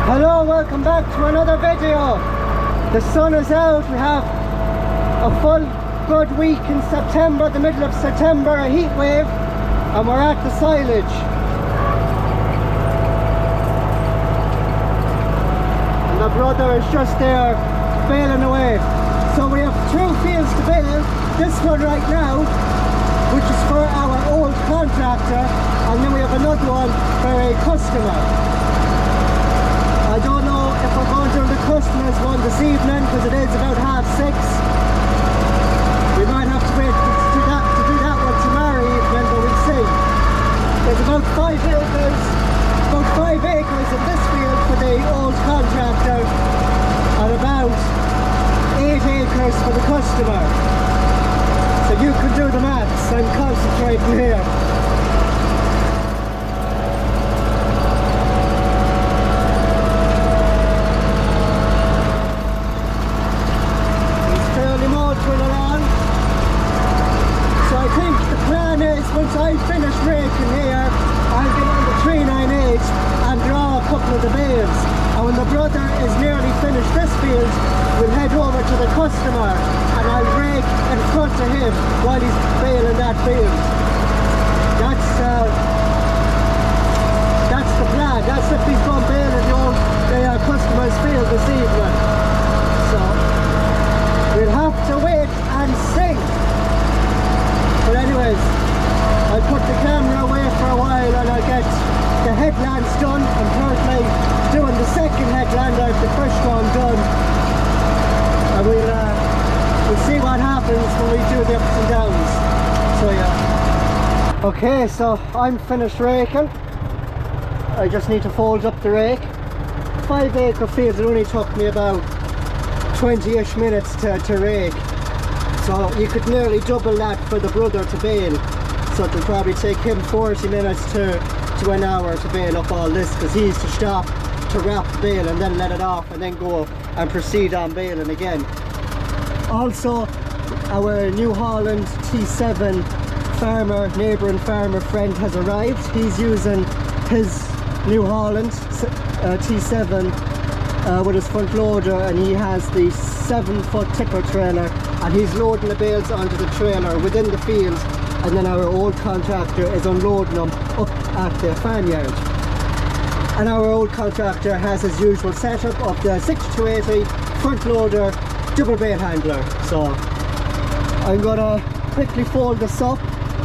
Hello, welcome back to another video. The sun is out. We have a full good week in September, the middle of September, a heat wave, and we're at the silage. And my brother is just there baling away. So we have two fields to bale. This one right now, which is for our old contractor, and then we have another one for a customer. I don't know if we're going to do the customer's one this evening because it is about 6:30. We might have to wait to do that one tomorrow evening, but we'll see. There's about 5 acres in this field for the old contractor and about 8 acres for the customer. So you can do the maths. I'm concentrating here. Once I finish raking here, I'll get on the 398 and draw a couple of the bales. And when the brother is nearly finished this field, we'll head over to the customer and I'll rake in front of him while he's baling that field. That's the plan. That's if he's going baling the customer's field this evening. So we'll have to wait and see. But anyways, I'll put the camera away for a while and I'll get the headlands done. I'm currently doing the second headland. I have the first one done. And we'll see what happens when we do the ups and downs. So yeah. Okay, so I'm finished raking. I just need to fold up the rake. 5 acre fields, it only took me about 20-ish minutes to rake. So you could nearly double that for the brother to bale. So it'll probably take him 40 minutes to an hour to bale up all this, because he needs to stop to wrap the bale and then let it off and then go and proceed on baling again. Also, our New Holland T7 neighbouring farmer friend has arrived. He's using his New Holland T7 with his front loader, and he has the 7-foot tipper trailer, and he's loading the bales onto the trailer within the field. And then our old contractor is unloading them up at the farmyard. And our old contractor has his usual setup of the 6280 front loader double bale handler. So I'm gonna quickly fold this up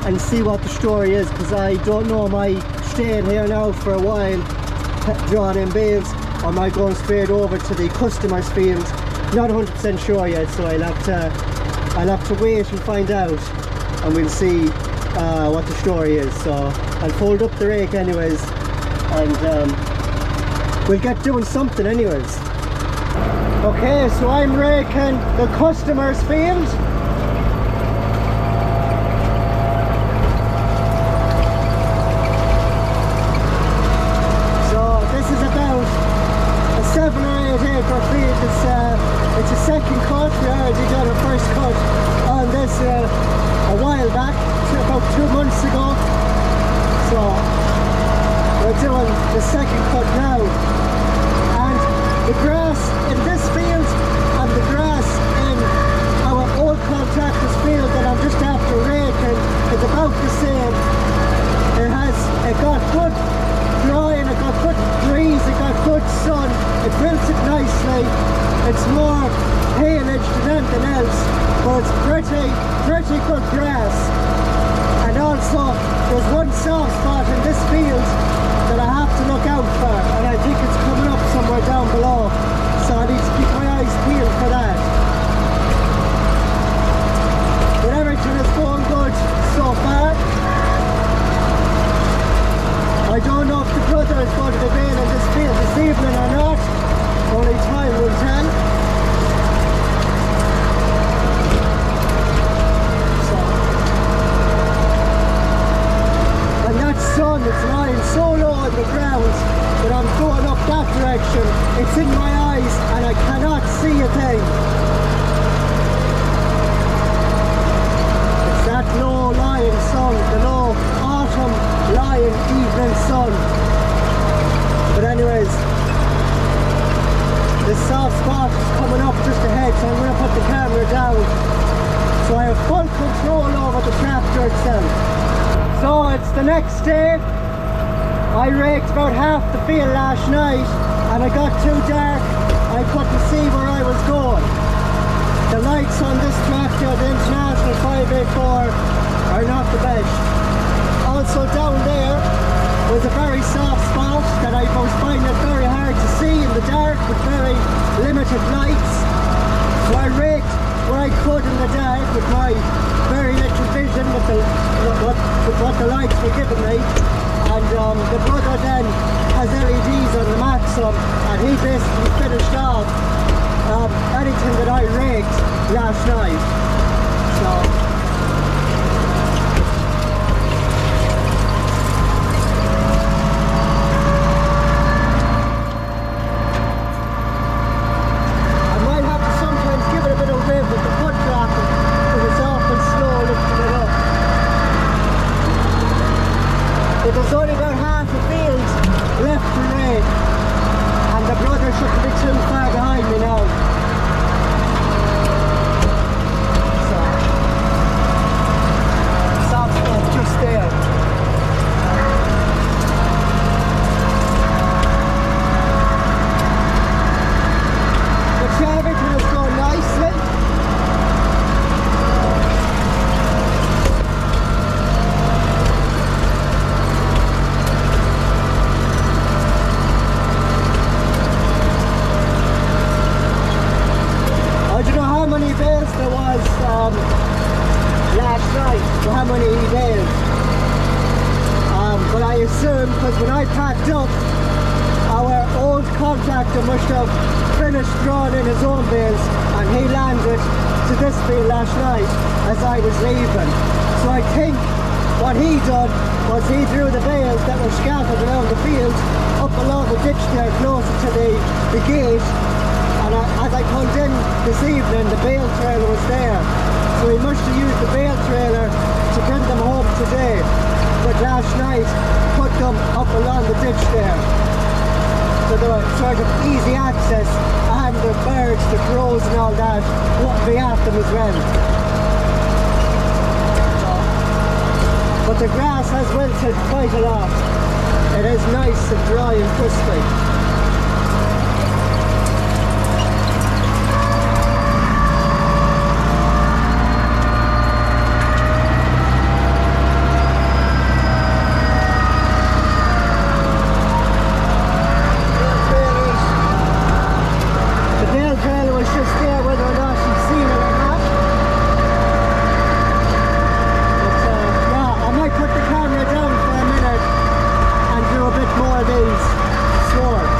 and see what the story is, because I don't know, am I staying here now for a while drawing in bales, or am I going straight over to the customer's field? Not 100% sure yet, so I'll have to wait and find out. And we'll see what the story is. So I'll fold up the rake anyways, and we'll get doing something anyways. Okay, so I'm raking the customer's field. So this is about a 7 or 8 acre field. It's a second cut. We already done a first cut on this a while back, about 2 months ago. So we're doing the second cut now. And the grass in this field and the grass in our old contractor's field that I'm just after raking is about the same. It got good drying, it got good breeze, it got good sun, it wilted nicely. It's more haylage than anything else, but it's pretty good grass. And also there's one soft spot in this field that I have to look out for, and I think it's coming up somewhere down below, so I need to keep my eyes peeled for that. But everything is going good so far. I don't know if the brother is going to be baling this field this evening or not. Only time will tell. And that sun, it's lying so low on the ground that I'm going up that direction. It's in my eyes and I cannot see a thing. It's that low lying sun, the low autumn lying evening sun. But anyways, full control over the tractor itself. So it's the next day. I raked about half the field last night and it got too dark. I couldn't see where I was going. The lights on this tractor, the International 584, are not the best. Also down there was a very soft spot that I was finding it very hard to see in the dark with very limited lights. So I raked where I could in the dark with my very little vision with what the lights were giving me. And the brother then has LEDs on the maximum, and he basically finished off anything that I raked last night. So there's only about half a field left to rake, and the brother shouldn't be too far behind me now. So, soft spot just there. But yeah, everything is going nicely. There was last night, so how many bales? But I assume, because when I packed up, our old contractor must have finished drawing in his own bales, and he landed to this field last night as I was leaving. So I think what he done was he drew the bales that were scattered around the field up along the ditch there closer to the gate. And as I pulled in this evening, the bale trailer was there. So he must have used the bale trailer to bring them home today. But last night, put them up along the ditch there. So there was sort of easy access, and the birds, the crows and all that wouldn't be at them as well. But the grass has wilted quite a lot. It is nice and dry and crispy. More of these sword.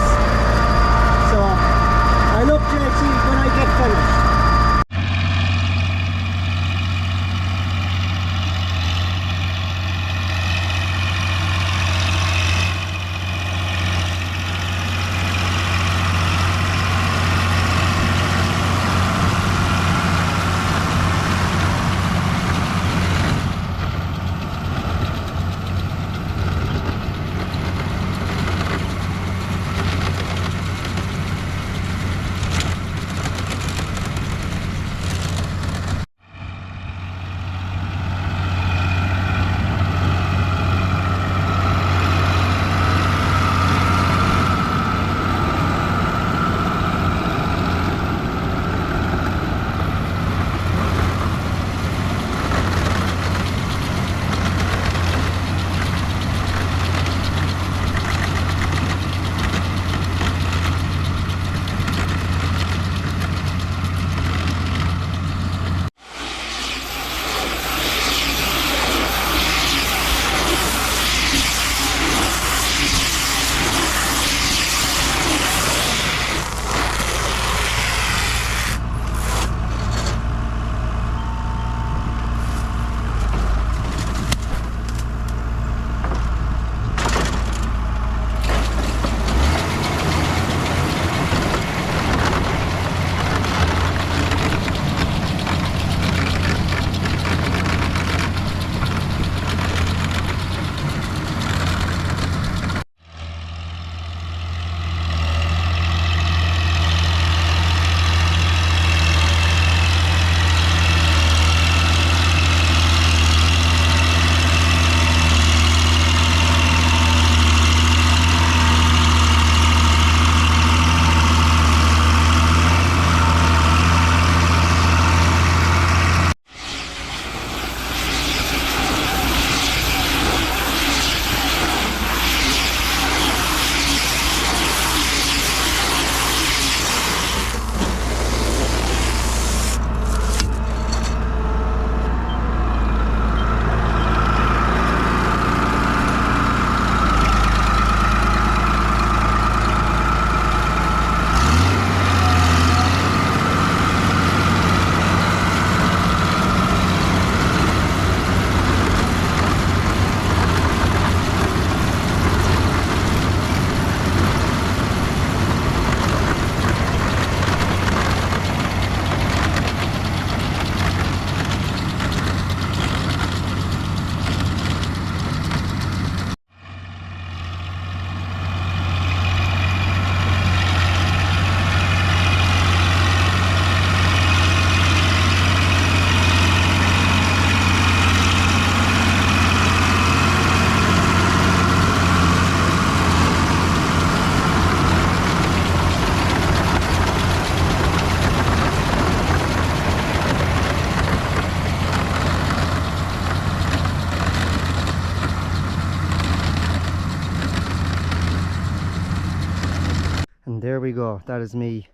there we go. That is me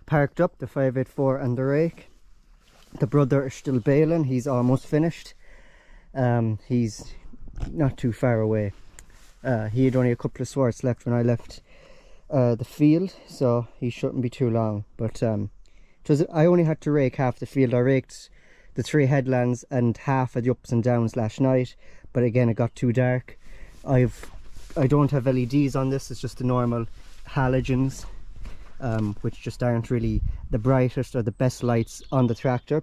parked up, the 584 and the rake. The brother is still baling. He's almost finished. He's not too far away. He had only a couple of swarts left when I left the field, so he shouldn't be too long. But I only had to rake half the field. I raked the 3 headlands and half of the ups and downs last night, but again it got too dark. I don't have LEDs on this. It's just the normal halogens, which just aren't really the brightest or the best lights on the tractor.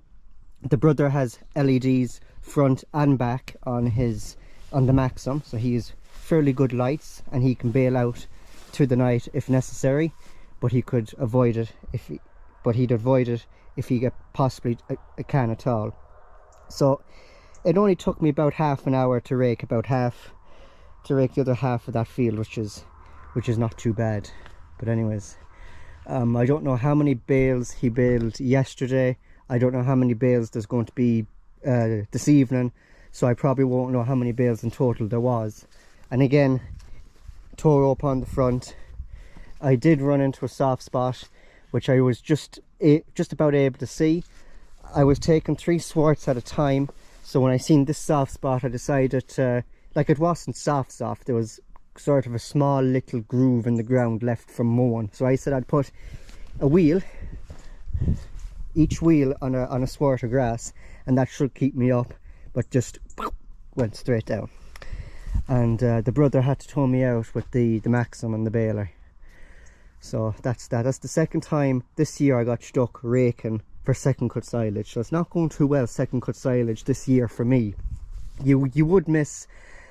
The brother has LEDs front and back on the Maxim, so he has fairly good lights and he can bail out through the night if necessary, but he could avoid it he'd avoid it if he possibly can at all. So it only took me about half an hour to rake the other half of that field, which is not too bad. But anyways, I don't know how many bales he baled yesterday. I don't know how many bales there's going to be this evening, so I probably won't know how many bales in total there was. And again, tow rope on the front. I did run into a soft spot, which I was just about able to see. I was taking 3 swarts at a time, so when I seen this soft spot I decided like, it wasn't soft, there was sort of a small little groove in the ground left from mowing, so I said I'd put a wheel, each wheel on a swart of grass, and that should keep me up, but just went straight down. And the brother had to tow me out with the Maxim and the baler. So that's the second time this year I got stuck raking for second cut silage. So it's not going too well, second cut silage this year for me. You would miss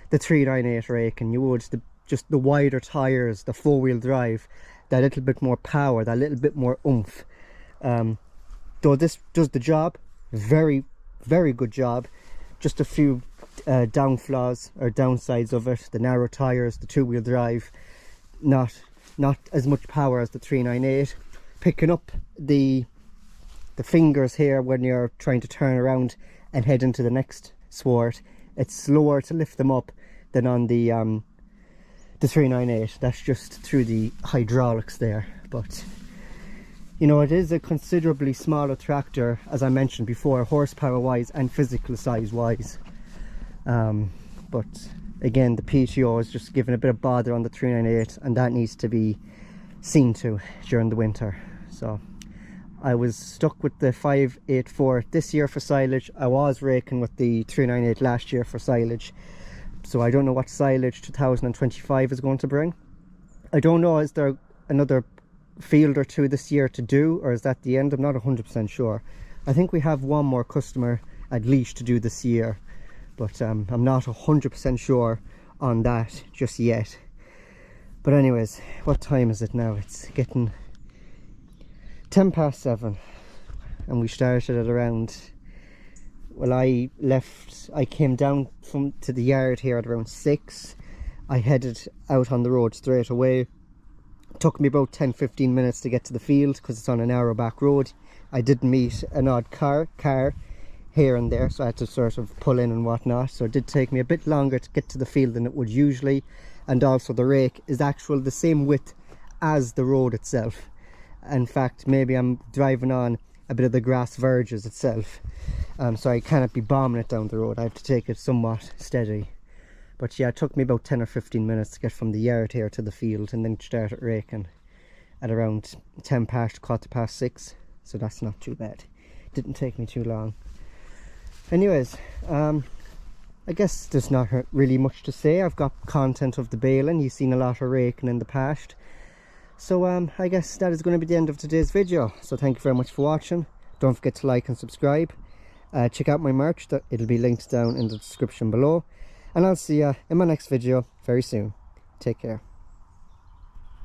the 398 raking, you would, just the wider tyres, the 4-wheel drive, that little bit more power, that little bit more oomph. Though this does the job, very, very good job. Just a few downflaws or downsides of it: the narrow tyres, the 2-wheel drive, not as much power as the 398. Picking up the fingers here when you're trying to turn around and head into the next sward, it's slower to lift them up than on the 398. That's just through the hydraulics there. But you know, it is a considerably smaller tractor, as I mentioned before, horsepower wise and physical size wise. But again, the PTO is just giving a bit of bother on the 398, and that needs to be seen to during the winter. So I was stuck with the 584 this year for silage. I was raking with the 398 last year for silage, so I don't know what silage 2025 is going to bring. I don't know, is there another field or 2 this year to do, or is that the end? I'm not 100% sure. I think we have one more customer at least to do this year, but I'm not 100% sure on that just yet. But anyways, what time is it now? It's getting 7:10, and we started at around, well, I came down to the yard here at around 6. I headed out on the road straight away. It took me about 10-15 minutes to get to the field because it's on a narrow back road. I did meet an odd car here and there, so I had to sort of pull in and whatnot, so it did take me a bit longer to get to the field than it would usually. And also the rake is actually the same width as the road itself. In fact, maybe I'm driving on a bit of the grass verges itself, so I cannot be bombing it down the road. I have to take it somewhat steady. But yeah, it took me about 10 or 15 minutes to get from the yard here to the field, and then started raking at around 6:10, so that's not too bad. Didn't take me too long. Anyways, I guess there's not really much to say. I've got content of the baling. You've seen a lot of raking in the past. So I guess that is going to be the end of today's video. So thank you very much for watching. Don't forget to like and subscribe. Check out my merch. It'll be linked down in the description below. And I'll see you in my next video very soon. Take care.